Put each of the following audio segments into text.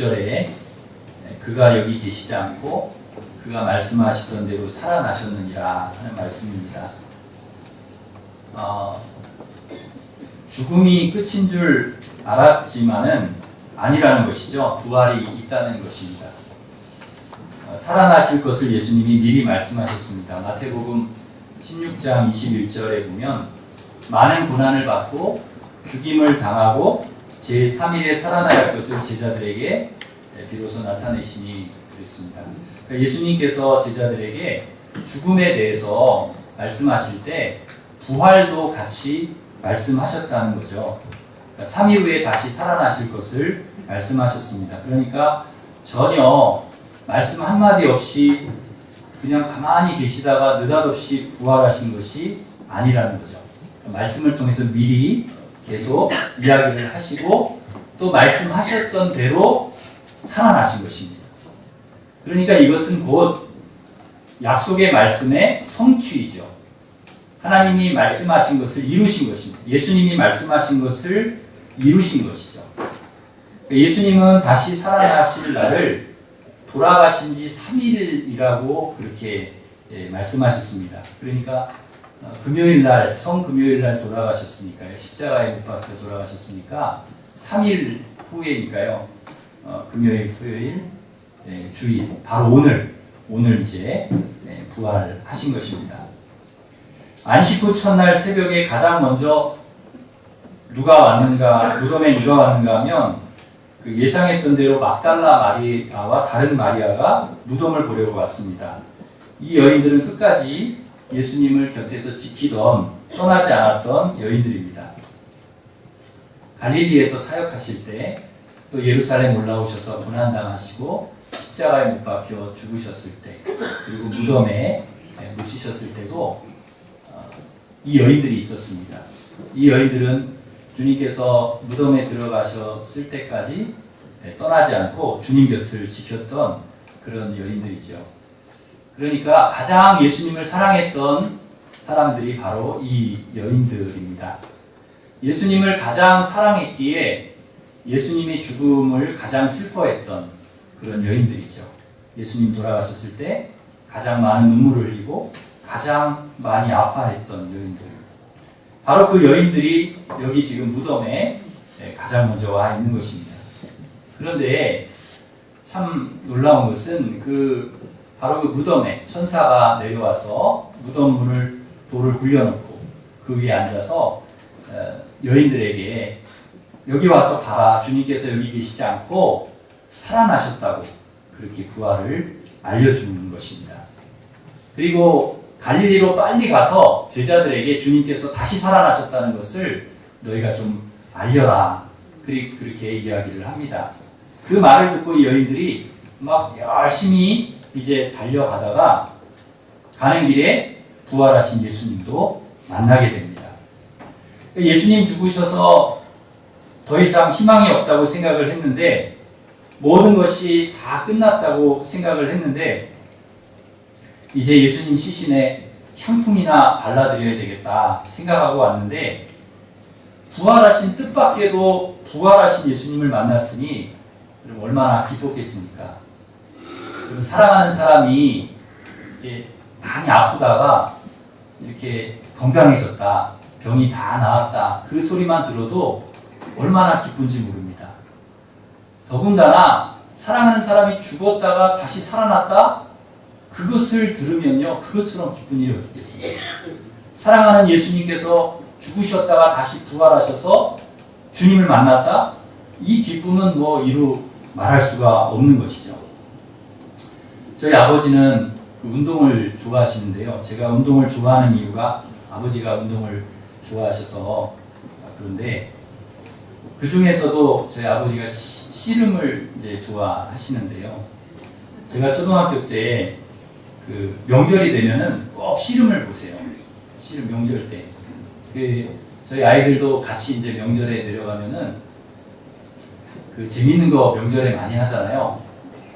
6절에 그가 여기 계시지 않고 그가 말씀하시던 대로 살아나셨느니라 하는 말씀입니다. 죽음이 끝인 줄 알았지만은 아니라는 것이죠. 부활이 있다는 것입니다. 살아나실 것을 예수님이 미리 말씀하셨습니다. 마태복음 16장 21절에 보면 많은 고난을 받고 죽임을 당하고 제3일에 살아나야 할 것을 제자들에게 비로소 나타내시니 그랬습니다. 그러니까 예수님께서 제자들에게 죽음에 대해서 말씀하실 때 부활도 같이 말씀하셨다는 거죠. 그러니까 3일 후에 다시 살아나실 것을 말씀하셨습니다. 그러니까 전혀 말씀 한마디 없이 그냥 가만히 계시다가 느닷없이 부활하신 것이 아니라는 거죠. 그러니까 말씀을 통해서 미리 계속 이야기를 하시고 또 말씀하셨던 대로 살아나신 것입니다. 그러니까 이것은 곧 약속의 말씀의 성취이죠. 하나님이 말씀하신 것을 이루신 것입니다. 예수님이 말씀하신 것을 이루신 것이죠. 예수님은 다시 살아나실 날을 돌아가신 지 3일이라고 그렇게 말씀하셨습니다. 그러니까 금요일날, 성금요일날 돌아가셨으니까요. 십자가에 못 박혀 돌아가셨으니까 3일 후에니까요. 금요일, 토요일, 주일, 바로 오늘 이제 부활하신 것입니다. 안식 후 첫날 새벽에 가장 먼저 누가 왔는가, 무덤에 누가 왔는가 하면 그 예상했던 대로 막달라 마리아와 다른 마리아가 무덤을 보려고 왔습니다. 이 여인들은 끝까지 예수님을 곁에서 지키던, 떠나지 않았던 여인들입니다. 갈릴리에서 사역하실 때, 또 예루살렘 올라오셔서 고난당하시고 십자가에 못 박혀 죽으셨을 때, 그리고 무덤에 묻히셨을 때도 이 여인들이 있었습니다. 이 여인들은 주님께서 무덤에 들어가셨을 때까지 떠나지 않고 주님 곁을 지켰던 그런 여인들이죠. 그러니까 가장 예수님을 사랑했던 사람들이 바로 이 여인들입니다. 예수님을 가장 사랑했기에 예수님의 죽음을 가장 슬퍼했던 그런 여인들이죠. 예수님 돌아가셨을 때 가장 많은 눈물을 흘리고 가장 많이 아파했던 여인들. 바로 그 여인들이 여기 지금 무덤에 가장 먼저 와 있는 것입니다. 그런데 참 놀라운 것은 바로 그 무덤에 천사가 내려와서 무덤 문을 돌을 굴려놓고 그 위에 앉아서 여인들에게 여기 와서 봐라, 주님께서 여기 계시지 않고 살아나셨다고 그렇게 부활을 알려주는 것입니다. 그리고 갈릴리로 빨리 가서 제자들에게 주님께서 다시 살아나셨다는 것을 너희가 좀 알려라. 그렇게 이야기를 합니다. 그 말을 듣고 이 여인들이 막 열심히 이제 달려가다가 가는 길에 부활하신 예수님도 만나게 됩니다. 예수님 죽으셔서 더 이상 희망이 없다고 생각을 했는데, 모든 것이 다 끝났다고 생각을 했는데, 이제 예수님 시신에 향품이나 발라드려야 되겠다 생각하고 왔는데, 부활하신 뜻밖에도 부활하신 예수님을 만났으니 얼마나 기뻤겠습니까? 사랑하는 사람이 많이 아프다가 이렇게 건강해졌다, 병이 다 나았다, 그 소리만 들어도 얼마나 기쁜지 모릅니다. 더군다나 사랑하는 사람이 죽었다가 다시 살아났다? 그것을 들으면요, 그것처럼 기쁜 일이 어디 있겠습니까? 사랑하는 예수님께서 죽으셨다가 다시 부활하셔서 주님을 만났다? 이 기쁨은 이루 말할 수가 없는 것이죠. 저희 아버지는 운동을 좋아하시는데요. 제가 운동을 좋아하는 이유가 아버지가 운동을 좋아하셔서 그런데 그 중에서도 저희 아버지가 씨름을 이제 좋아하시는데요. 제가 초등학교 때 그 명절이 되면은 꼭 씨름을 보세요. 씨름 명절 때. 저희 아이들도 같이 이제 명절에 내려가면은 그 재밌는 거 명절에 많이 하잖아요.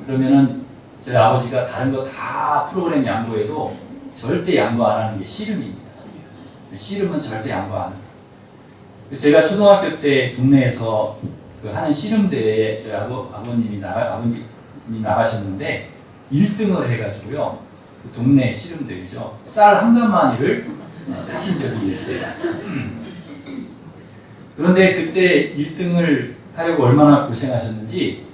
그러면은 저희 아버지가 다른 거 다 프로그램 양보해도 절대 양보 안 하는 게 씨름입니다. 씨름은 절대 양보 안 합니다. 제가 초등학교 때 동네에서 그 하는 씨름대회에 저희 아버님이 나가셨는데 1등을 해가지고요. 그 동네 씨름대회죠. 쌀 한 가마니를 타신 적이 있어요. 그런데 그때 1등을 하려고 얼마나 고생하셨는지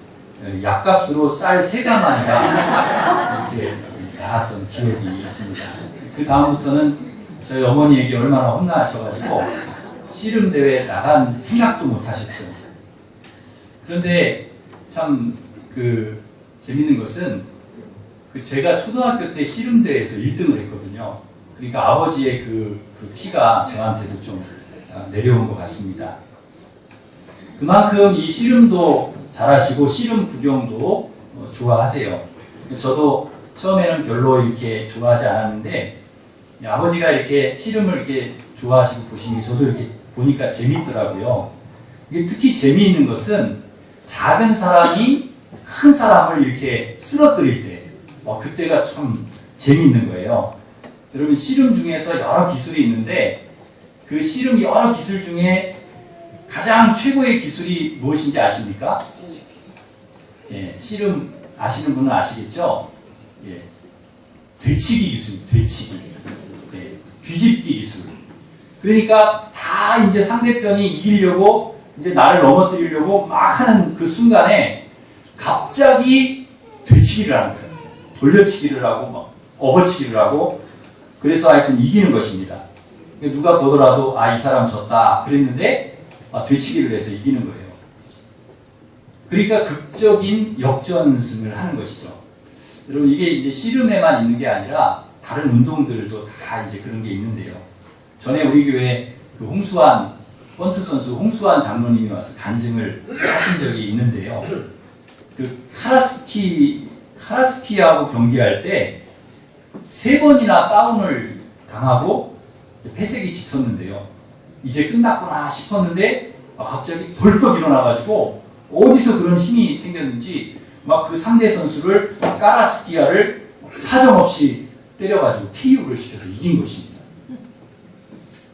약값으로 쌀 3가마니가 이렇게 나왔던 기억이 있습니다. 그 다음부터는 저희 어머니에게 얼마나 혼나셔가지고 씨름대회에 나간 생각도 못 하셨죠. 그런데 참 재밌는 것은 제가 초등학교 때 씨름대회에서 1등을 했거든요. 그러니까 아버지의 그 피가 저한테도 좀 내려온 것 같습니다. 그만큼 이 씨름도 잘하시고 씨름 구경도 좋아하세요. 저도 처음에는 별로 이렇게 좋아하지 않았는데 아버지가 이렇게 씨름을 이렇게 좋아하시고 보시니 저도 이렇게 보니까 재밌더라고요. 이게 특히 재미있는 것은 작은 사람이 큰 사람을 이렇게 쓰러뜨릴 때 그때가 참 재미있는 거예요. 여러분 씨름 중에서 여러 기술이 있는데 그 씨름 여러 기술 중에 가장 최고의 기술이 무엇인지 아십니까? 예, 씨름 아시는 분은 아시겠죠? 예, 되치기 기술, 되치기. 예, 뒤집기 기술. 그러니까 다 이제 상대편이 이기려고 이제 나를 넘어뜨리려고 막 하는 그 순간에 갑자기 되치기를 하는 거예요. 돌려치기를 하고 막 업어치기를 하고 그래서 하여튼 이기는 것입니다. 누가 보더라도 이 사람 졌다 그랬는데 되치기를 해서 이기는 거예요. 그러니까 극적인 역전승을 하는 것이죠. 여러분 이게 이제 씨름에만 있는 게 아니라 다른 운동들도 다 이제 그런 게 있는데요. 전에 우리 교회 그 홍수환 권투 선수 홍수환 장로님이 와서 간증을 하신 적이 있는데요. 그 카라스키하고 경기할 때 3번이나 다운을 당하고 패색이 짙었는데요. 이제 끝났구나 싶었는데 갑자기 벌떡 일어나가지고 어디서 그런 힘이 생겼는지 막 그 상대 선수를 카라스키아를 사정없이 때려가지고 KO를 시켜서 이긴 것입니다.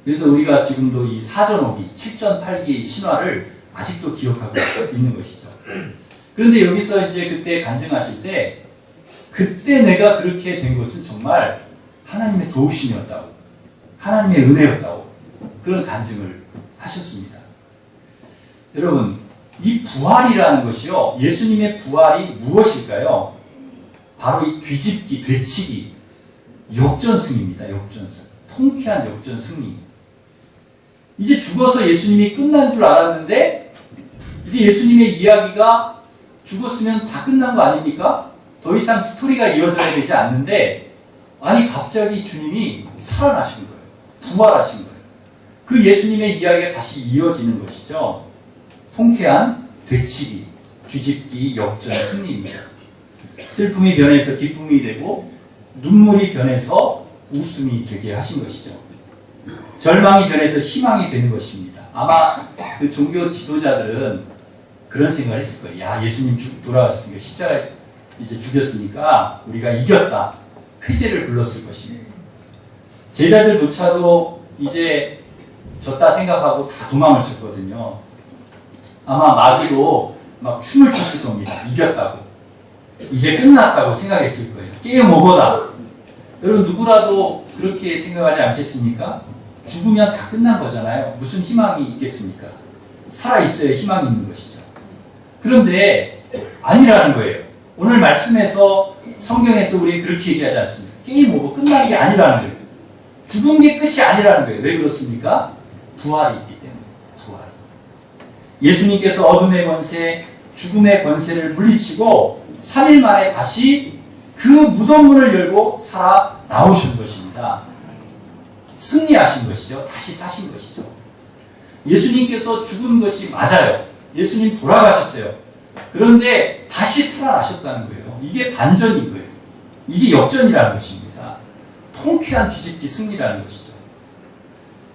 그래서 우리가 지금도 이 사전오기 7전 8기의 신화를 아직도 기억하고 있는 것이죠. 그런데 여기서 이제 그때 간증하실 때 그때 내가 그렇게 된 것은 정말 하나님의 도우심이었다고 하나님의 은혜였다고 그런 간증을 하셨습니다. 여러분 이 부활이라는 것이요 예수님의 부활이 무엇일까요? 바로 이 뒤집기, 되치기, 역전승입니다. 역전승. 통쾌한 역전승리. 이제 죽어서 예수님이 끝난 줄 알았는데 이제 예수님의 이야기가 죽었으면 다 끝난 거 아닙니까? 더 이상 스토리가 이어져야 되지 않는데 아니 갑자기 주님이 살아나신 거예요. 부활하신 거예요. 그 예수님의 이야기가 다시 이어지는 것이죠. 통쾌한 되치기, 뒤집기, 역전, 승리입니다. 슬픔이 변해서 기쁨이 되고 눈물이 변해서 웃음이 되게 하신 것이죠. 절망이 변해서 희망이 되는 것입니다. 아마 그 종교 지도자들은 그런 생각을 했을 거예요. 야, 예수님 돌아가셨으니까 십자가에 이제 죽였으니까 우리가 이겼다. 쾌재를 불렀을 것입니다. 제자들조차도 이제 졌다 생각하고 다 도망을 쳤거든요. 아마 마귀도 막 춤을 췄을 겁니다. 이겼다고. 이제 끝났다고 생각했을 거예요. 게임 오버다. 여러분 누구라도 그렇게 생각하지 않겠습니까? 죽으면 다 끝난 거잖아요. 무슨 희망이 있겠습니까? 살아있어야 희망이 있는 것이죠. 그런데 아니라는 거예요. 오늘 말씀에서 성경에서 우리 그렇게 얘기하지 않습니다. 게임 오버 끝난 게 아니라는 거예요. 죽은 게 끝이 아니라는 거예요. 왜 그렇습니까? 부활이 있기 때문에. 부활이. 예수님께서 어둠의 권세, 죽음의 권세를 물리치고 3일 만에 다시 그 무덤문을 열고 살아 나오신 것입니다. 승리하신 것이죠. 다시 사신 것이죠. 예수님께서 죽은 것이 맞아요. 예수님 돌아가셨어요. 그런데 다시 살아나셨다는 거예요. 이게 반전인 거예요. 이게 역전이라는 것입니다. 통쾌한 뒤집기 승리라는 것이죠.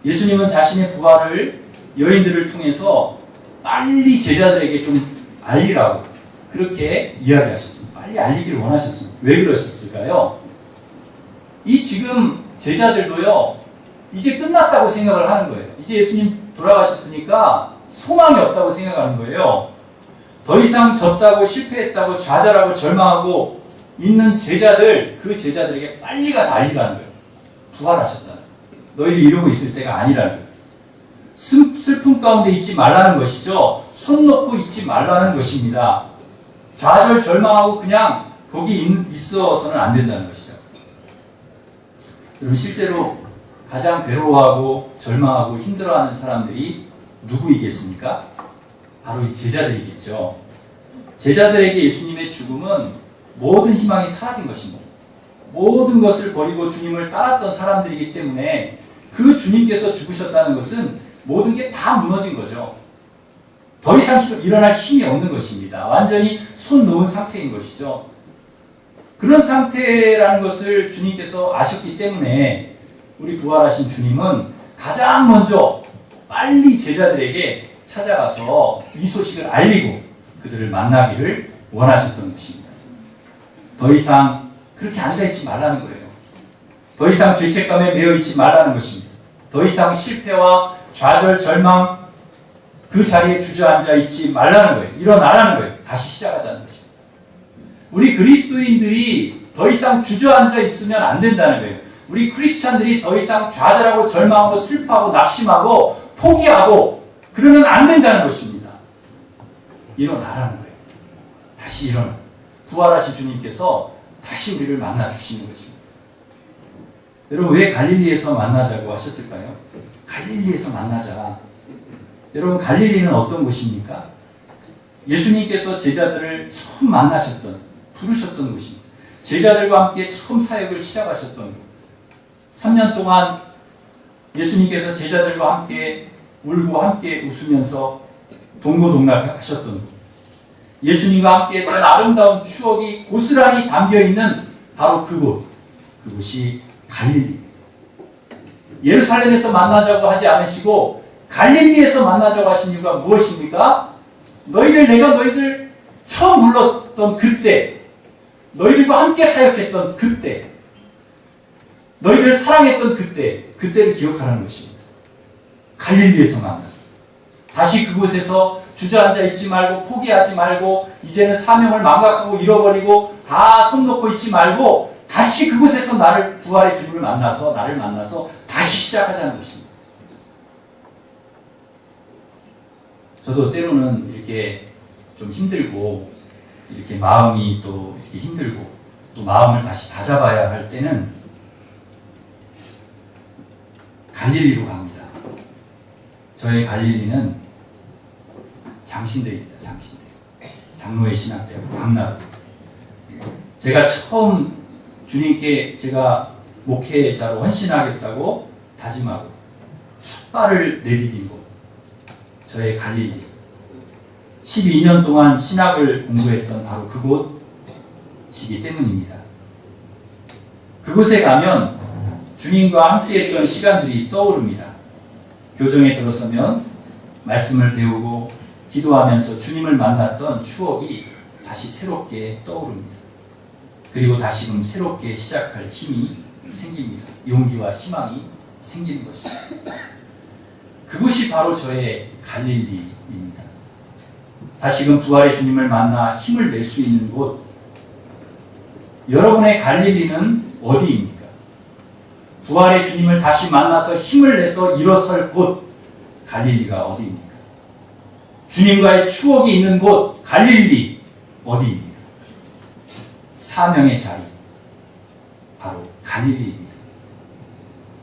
예수님은 자신의 부활을 여인들을 통해서 빨리 제자들에게 좀 알리라고 그렇게 이야기하셨습니다. 빨리 알리기를 원하셨습니다. 왜 그러셨을까요? 이 지금 제자들도요, 이제 끝났다고 생각을 하는 거예요. 이제 예수님 돌아가셨으니까 소망이 없다고 생각하는 거예요. 더 이상 졌다고 실패했다고 좌절하고 절망하고 있는 제자들, 그 제자들에게 빨리 가서 알리라는 거예요. 부활하셨다는 거예요. 너희들이 이러고 있을 때가 아니라는 거예요. 슬픔 가운데 있지 말라는 것이죠. 손 놓고 있지 말라는 것입니다. 좌절 절망하고 그냥 거기 있어서는 안 된다는 것이죠. 여러분, 실제로 가장 괴로워하고 절망하고 힘들어하는 사람들이 누구이겠습니까? 바로 이 제자들이겠죠. 제자들에게 예수님의 죽음은 모든 희망이 사라진 것입니다. 모든 것을 버리고 주님을 따랐던 사람들이기 때문에 그 주님께서 죽으셨다는 것은 모든 게 다 무너진 거죠. 더 이상 일어날 힘이 없는 것입니다. 완전히 손 놓은 상태인 것이죠. 그런 상태라는 것을 주님께서 아셨기 때문에 우리 부활하신 주님은 가장 먼저 빨리 제자들에게 찾아가서 이 소식을 알리고 그들을 만나기를 원하셨던 것입니다. 더 이상 그렇게 앉아있지 말라는 거예요. 더 이상 죄책감에 매여있지 말라는 것입니다. 더 이상 실패와 좌절, 절망 그 자리에 주저앉아 있지 말라는 거예요. 일어나라는 거예요. 다시 시작하자는 것입니다. 우리 그리스도인들이 더 이상 주저앉아 있으면 안 된다는 거예요. 우리 크리스찬들이 더 이상 좌절하고 절망하고 슬퍼하고 낙심하고 포기하고 그러면 안 된다는 것입니다. 일어나라는 거예요. 다시 일어나. 부활하신 주님께서 다시 우리를 만나 주시는 것입니다. 여러분, 왜 갈릴리에서 만나자고 하셨을까요? 갈릴리에서 만나자. 여러분, 갈릴리는 어떤 곳입니까? 예수님께서 제자들을 처음 만나셨던, 부르셨던 곳입니다. 제자들과 함께 처음 사역을 시작하셨던 곳. 3년 동안 예수님께서 제자들과 함께 울고 함께 웃으면서 동고동락하셨던 곳. 예수님과 함께 했던 아름다운 추억이 고스란히 담겨있는 바로 그곳. 그곳이 갈릴리. 예루살렘에서 만나자고 하지 않으시고 갈릴리에서 만나자고 하신 이유가 무엇입니까? 내가 너희들 처음 불렀던 그때, 너희들과 함께 사역했던 그때, 너희들을 사랑했던 그때를 기억하라는 것입니다. 갈릴리에서 만나자. 다시 그곳에서 주저앉아 있지 말고 포기하지 말고 이제는 사명을 망각하고 잃어버리고 다 손 놓고 있지 말고 다시 그곳에서 부활의 주님을 만나서 나를 만나서 다시 시작하자는 것입니다. 저도 때로는 이렇게 좀 힘들고 이렇게 마음이 또 이렇게 힘들고 또 마음을 다시 다잡아야 할 때는 갈릴리로 갑니다. 저의 갈릴리는 장신대입니다. 장신대. 장로의 신학대학 강나루. 제가 처음 주님께 제가 목회자로 헌신하겠다고 다짐하고 첫 발을 내디딘 곳. 저의 갈릴리. 12년 동안 신학을 공부했던 바로 그곳이기 때문입니다. 그곳에 가면 주님과 함께했던 시간들이 떠오릅니다. 교정에 들어서면 말씀을 배우고 기도하면서 주님을 만났던 추억이 다시 새롭게 떠오릅니다. 그리고 다시금 새롭게 시작할 힘이 생깁니다. 용기와 희망이 생기는 것입니다. 그곳이 바로 저의 갈릴리입니다. 다시금 부활의 주님을 만나 힘을 낼 수 있는 곳. 여러분의 갈릴리는 어디입니까? 부활의 주님을 다시 만나서 힘을 내서 일어설 곳. 갈릴리가 어디입니까? 주님과의 추억이 있는 곳. 갈릴리 어디입니까? 사명의 자리. 바로 갈릴리입니다.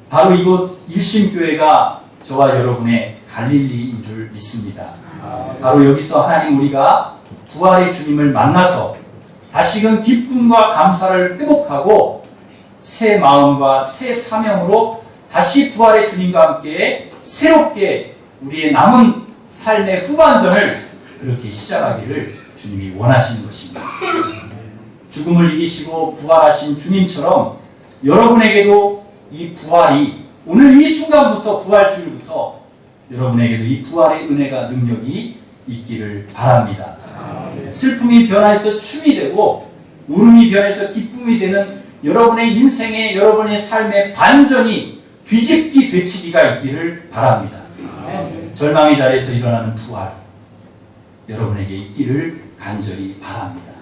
바로 이곳 일심교회가 저와 여러분의 갈릴리인 줄 믿습니다. 바로 여기서 하나님 우리가 부활의 주님을 만나서 다시금 기쁨과 감사를 회복하고 새 마음과 새 사명으로 다시 부활의 주님과 함께 새롭게 우리의 남은 삶의 후반전을 그렇게 시작하기를 주님이 원하시는 것입니다. 죽음을 이기시고 부활하신 주님처럼 여러분에게도 이 부활이 오늘 이 순간부터 부활주일부터 여러분에게도 이 부활의 은혜가 능력이 있기를 바랍니다. 슬픔이 변해서 춤이 되고 울음이 변해서 기쁨이 되는 여러분의 인생의 여러분의 삶의 반전이 뒤집기 되치기가 있기를 바랍니다. 절망의 자리에서 일어나는 부활, 여러분에게 있기를 간절히 바랍니다.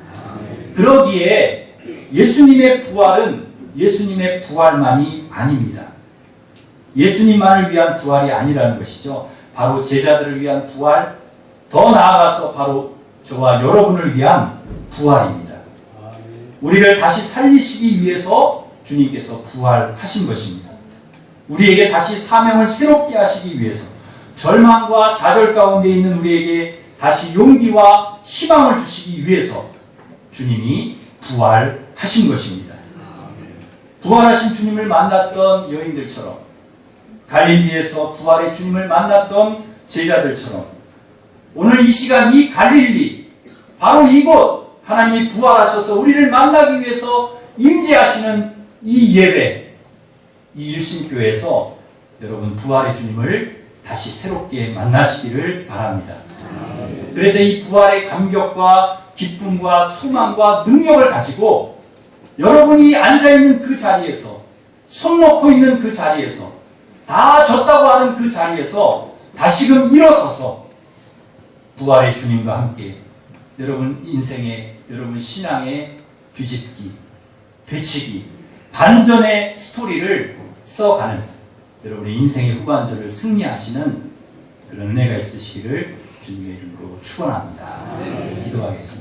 그러기에 예수님의 부활은 예수님의 부활만이 아닙니다. 예수님만을 위한 부활이 아니라는 것이죠. 바로 제자들을 위한 부활, 더 나아가서 바로 저와 여러분을 위한 부활입니다. 우리를 다시 살리시기 위해서 주님께서 부활하신 것입니다. 우리에게 다시 사명을 새롭게 하시기 위해서, 절망과 좌절 가운데 있는 우리에게 다시 용기와 희망을 주시기 위해서 주님이 부활하신 것입니다. 부활하신 주님을 만났던 여인들처럼, 갈릴리에서 부활의 주님을 만났던 제자들처럼, 오늘 이 시간 이 갈릴리, 바로 이곳 하나님이 부활하셔서 우리를 만나기 위해서 임재하시는 이 예배, 이 일신교회에서 여러분 부활의 주님을 다시 새롭게 만나시기를 바랍니다. 그래서 이 부활의 감격과 기쁨과 소망과 능력을 가지고 여러분이 앉아있는 그 자리에서, 손 놓고 있는 그 자리에서, 다 졌다고 하는 그 자리에서 다시금 일어서서 부활의 주님과 함께 여러분 인생의, 여러분 신앙의 뒤집기, 되치기, 반전의 스토리를 써가는 여러분의 인생의 후반전을 승리하시는 그런 은혜가 있으시기를 주님의 이름으로 축원합니다. 기도하겠습니다.